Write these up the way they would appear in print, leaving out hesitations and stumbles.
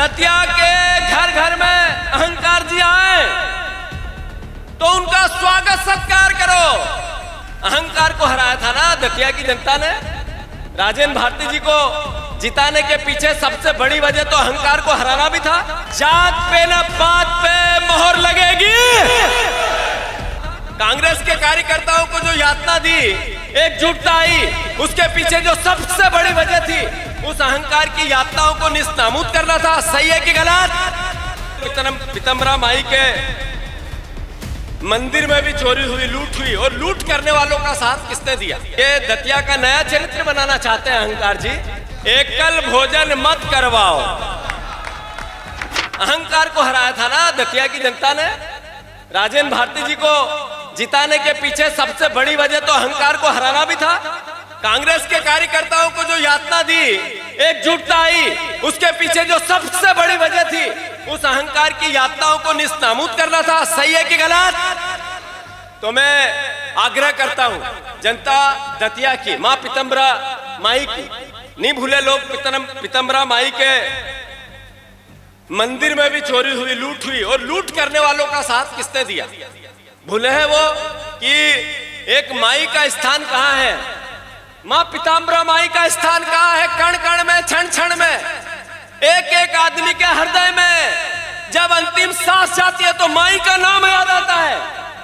दतिया के घर घर में अहंकार जी आए तो उनका स्वागत सत्कार करो। अहंकार को हराया था ना दतिया की जनता ने। राजेंद्र भारती जी को जिताने के पीछे सबसे बड़ी वजह तो अहंकार को हराना भी था। जात पे न पात पे मोहर लगेगी। कांग्रेस के कार्यकर्ताओं को जो यातना दी, एकजुटता आई, उसके पीछे जो सबसे बड़ी वजह थी उस अहंकार की यातनाओं को निस्तामूद करना था। सही है कि गलत? पीतम्बरा माई के मंदिर में भी चोरी हुई, लूट हुई, और लूट करने वालों का साथ किसने दिया? ये दतिया का नया चरित्र बनाना चाहते हैं अहंकार जी। एकल भोजन मत करवाओ। अहंकार को हराया था ना दतिया की जनता ने। राजेंद्र भारती जी को जिताने के पीछे सबसे बड़ी वजह तो अहंकार को हराना भी था। कांग्रेस के कार्यकर्ताओं को जो यातना दी, एकजुटता आई, उसके पीछे जो सबसे बड़ी वजह थी उस अहंकार की यातनाओं को निस्तामूद करना था। सही है कि गलत? तो मैं आग्रह करता हूं जनता दतिया की, मां पीतम्बरा माई की, नहीं भूले लोग पीतम्बरा माई के मंदिर में भी चोरी हुई, लूट हुई, और लूट करने वालों का साथ किसने दिया? भूले हैं वो कि एक माई का स्थान कहां है? मां पीताम्बरा माई का स्थान कहां है? कण कण में, क्षण क्षण में, एक एक आदमी के हृदय में जब अंतिम सांस जाती है तो माई का नाम याद आता है।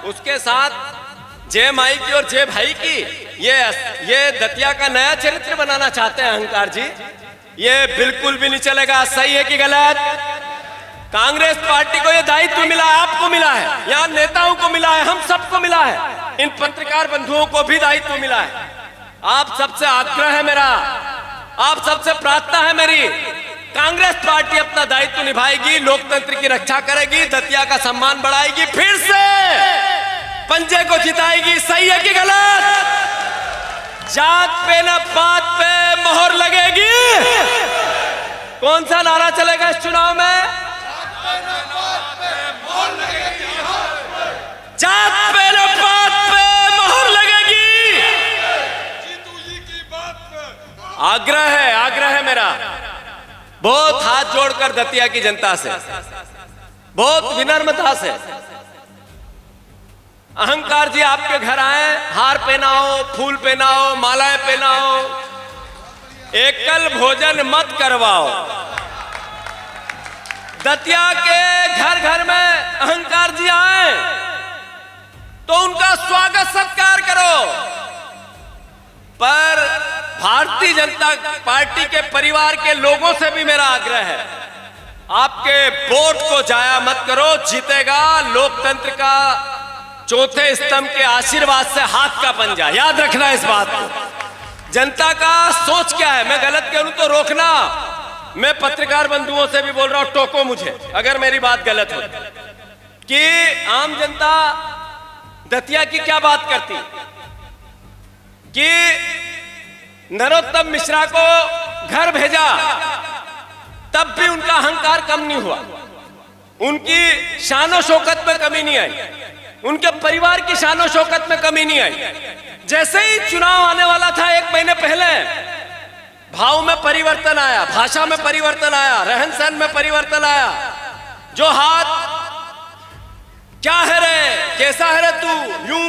उसके साथ जय माई की और जय भाई की। ये दतिया का नया चरित्र बनाना चाहते हैं अहंकार जी। ये बिल्कुल भी नहीं चलेगा। सही है कि गलत? कांग्रेस पार्टी को ये दायित्व मिला है, आपको मिला है, यहाँ नेताओं को मिला है, हम सबको मिला है, इन पत्रकार बंधुओं को भी दायित्व मिला है। आप सबसे आग्रह है मेरा, आप सबसे प्रार्थना है मेरी, कांग्रेस पार्टी अपना दायित्व निभाएगी, लोकतंत्र की रक्षा करेगी, दतिया का सम्मान बढ़ाएगी, फिर से पंजे को जिताएगी। सही है कि गलत? जात पे न पात पे मोहर लगेगी। कौन सा नारा चलेगा इस चुनाव में? जात पे न पात पे मोहर लगेगी। आग्रह है मेरा, बहुत हाथ जोड़कर दतिया की जनता से, बहुत विनम्रता से। अहंकार जी आपके घर आए, हार पहनाओ, फूल पहनाओ, मालाएं पहनाओ, एकल भोजन मत करवाओ। दतिया के घर घर में अहंकार जी आए तो उनका स्वागत सत्कार करो। पर भारतीय जनता पार्टी के परिवार के लोगों से भी मेरा आग्रह है, आपके वोट को जाया मत करो। जीतेगा लोकतंत्र का चौथे स्तंभ के आशीर्वाद से हाथ का पंजा। याद रखना इस बात को। जनता का सोच क्या है? मैं गलत करूं तो रोकना। मैं पत्रकार बंधुओं से भी बोल रहा हूं, टोको मुझे अगर मेरी बात गलत हो, कि आम जनता दतिया की क्या बात करती कि नरोत्तम मिश्रा को घर भेजा, तब भी उनका अहंकार कम नहीं हुआ, उनकी शानो शौकत में कमी नहीं आई, उनके परिवार की शानो शौकत में कमी नहीं आई। जैसे ही चुनाव आने वाला था 1 महीने पहले, भाव में परिवर्तन आया, भाषा में परिवर्तन आया, रहन सहन में परिवर्तन आया। जो हाथ, क्या है रे, कैसा है रे तू, यूं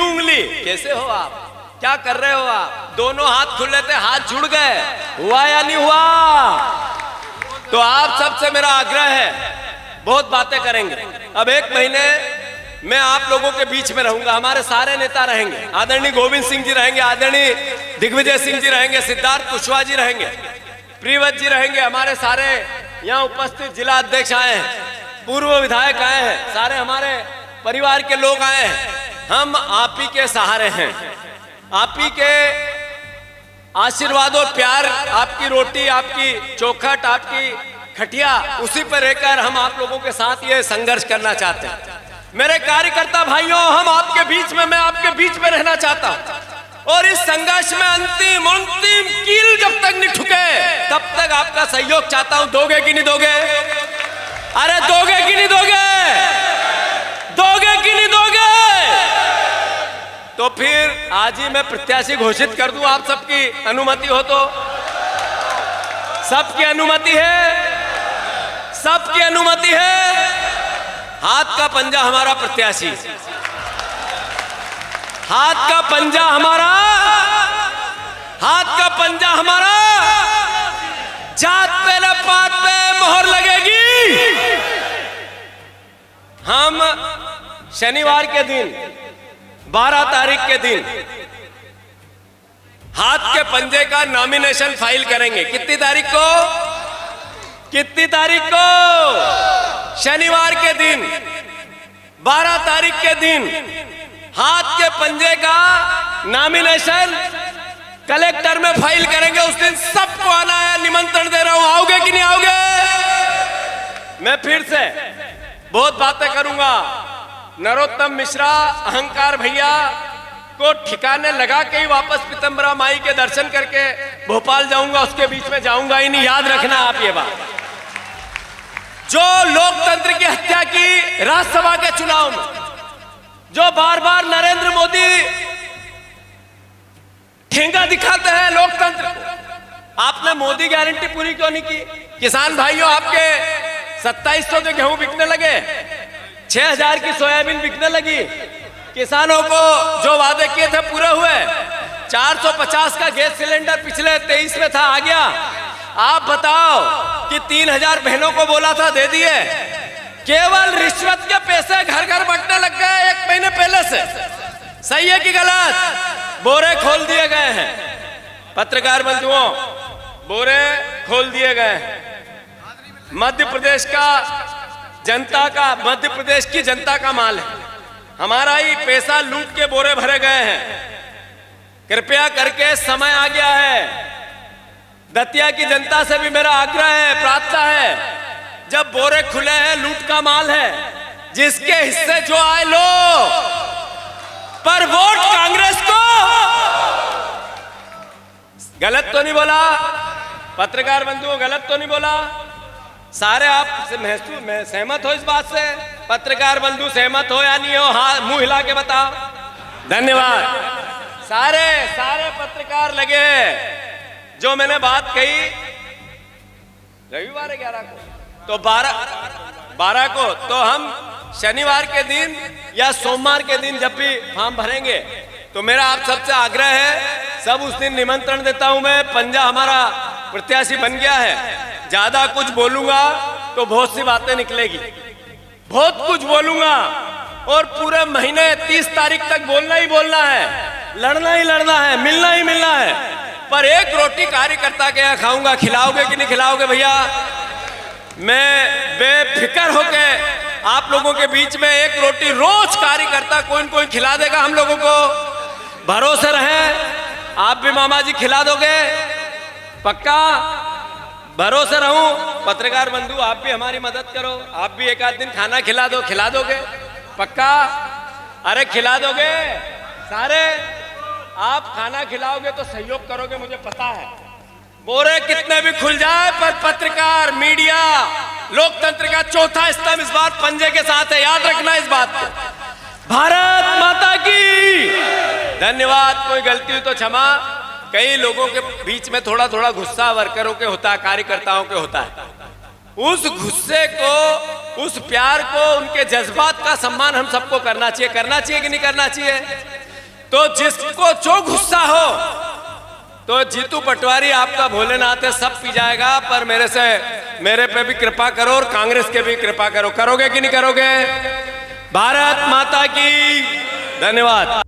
उंगली, कैसे हो आप, क्या कर रहे हो आप? दोनों हाथ खुले थे, हाथ जुड़ गए। हुआ या नहीं हुआ? तो आप सबसे मेरा आग्रह है, बहुत बातें करेंगे। अब 1 महीने मैं आप लोगों के बीच में रहूंगा, हमारे सारे नेता रहेंगे, आदरणीय गोविंद सिंह जी रहेंगे, आदरणीय दिग्विजय सिंह जी रहेंगे, सिद्धार्थ कुशवाहा जी रहेंगे, प्रियव्रत जी रहेंगे, हमारे सारे यहाँ उपस्थित जिला अध्यक्ष आए हैं, पूर्व विधायक आए हैं, सारे हमारे परिवार के लोग आए हैं। हम आप ही के सहारे हैं, आप ही के आशीर्वाद और प्यार, आपकी रोटी, आपकी चौखट, आपकी खटिया, उसी पर रहकर हम आप लोगों के साथ ये संघर्ष करना चाहते हैं। मेरे कार्यकर्ता भाइयों, हम आपके बीच में, मैं आपके बीच में रहना चाहता हूं, और इस संघर्ष में अंतिम कील जब तक नहीं ठुके तब तक आपका सहयोग चाहता हूं। दोगे कि नहीं दोगे? अरे दोगे कि नहीं दोगे? दोगे कि नहीं दोगे? तो फिर आज ही मैं प्रत्याशी घोषित कर दूं, आप सबकी अनुमति हो तो। सबकी अनुमति है? सबकी अनुमति है। हाथ का पंजा हमारा प्रत्याशी, हाथ का पंजा हमारा, हाथ का पंजा हमारा। जात पे न पात पे मोहर लगेगी। हम शनिवार के दिन 12 तारीख के दिन हाथ के पंजे का नॉमिनेशन फाइल करेंगे। कितनी तारीख को? कितनी तारीख को? शनिवार के दिन 12 तारीख के दिन हाथ के पंजे का नॉमिनेशन कलेक्टर में फाइल करेंगे। उस दिन सबको आना है, निमंत्रण दे रहा हूं। आओगे कि नहीं आओगे? मैं फिर से बहुत बातें करूंगा। नरोत्तम मिश्रा अहंकार भैया को ठिकाने लगा के ही वापस पीतम्बरा माई के दर्शन करके भोपाल जाऊंगा, उसके बीच में जाऊंगा ही नहीं। याद रखना आप ये बात। जो लोकतंत्र की हत्या की राज्यसभा के चुनाव में, जो बार बार नरेंद्र मोदी ठेंगा दिखाते हैं लोकतंत्र को, आपने मोदी गारंटी पूरी क्यों नहीं की? किसान भाइयों, आपके 2700 के गेहूं बिकने लगे, 6000 की सोयाबीन बिकने लगी। किसानों को जो वादे किए थे पूरे हुए। 450 का गैस सिलेंडर पिछले 23 में था, आ गया। आप बताओ कि 3000 बहनों को बोला था, दे दिए। केवल रिश्वत के पैसे घर घर बंटने लग गए 1 महीने पहले से। सही है कि गलत? बोरे खोल दिए गए हैं पत्रकार बंधुओं, बोरे खोल दिए गए हैं। मध्य प्रदेश का जनता का, मध्य प्रदेश की जनता का माल है, हमारा ही पैसा लूट के बोरे भरे गए हैं। कृपया करके समय आ गया है। दतिया की जनता से भी मेरा आग्रह है, प्रार्थना है, जब बोरे खुले हैं, लूट का माल है, जिसके हिस्से जो आए लो, पर वोट कांग्रेस को। गलत तो नहीं बोला पत्रकार बंधुओं? गलत तो नहीं बोला? सारे आप सहमत हो इस बात से? पत्रकार बंधु सहमत हो या नहीं हो? हाँ, मुंह हिला के बताओ। धन्यवाद। सारे पत्रकार लगे। जो मैंने बात कही रविवार 11 को, तो 12 को, तो हम शनिवार के दिन या सोमवार के दिन जब भी फॉर्म भरेंगे, तो मेरा आप सबसे आग्रह है, सब उस दिन निमंत्रण देता हूं मैं। पंजा हमारा प्रत्याशी बन गया है। ज्यादा कुछ बोलूंगा तो बहुत सी बातें निकलेगी, बहुत कुछ बोलूंगा, और पूरे महीने 30 तारीख तक बोलना ही बोलना है, लड़ना ही लड़ना है, मिलना ही मिलना है। पर एक रोटी कार्यकर्ता के यहाँ खाऊंगा। खिलाओगे कि नहीं खिलाओगे भैया? मैं बेफिक्र होके आप लोगों के बीच में एक रोटी रोज कार्यकर्ता कोई न कोई खिला देगा हम लोगों को। भरोसे रहें। आप भी मामा जी खिला दोगे? पक्का? भरोसे रहूं। पत्रकार बंधु, आप भी हमारी मदद करो, आप भी एक आध दिन खाना खिला दो। खिला दोगे? पक्का? अरे खिला दोगे? सारे आप खाना खिलाओगे तो सहयोग करोगे, मुझे पता है। बोरे कितने भी खुल जाए, पर पत्रकार, मीडिया, लोकतंत्र का चौथा स्तंभ इस बार पंजे के साथ है। याद रखना इस बात को। भारत माता की धन्यवाद। कोई गलती हुई तो क्षमा। कई लोगों के बीच में थोड़ा थोड़ा गुस्सा वर्करों के होता है, कार्यकर्ताओं के होता है। उस गुस्से को, उस प्यार को, उनके जज्बात का सम्मान हम सबको करना चाहिए। करना चाहिए कि नहीं करना चाहिए? तो जिसको जो गुस्सा हो, तो जीतू पटवारी आपका भोलेनाथ है, सब पी जाएगा। पर मेरे पे भी कृपा करो और कांग्रेस के भी कृपा करो। करोगे कि नहीं करोगे? भारत माता की धन्यवाद।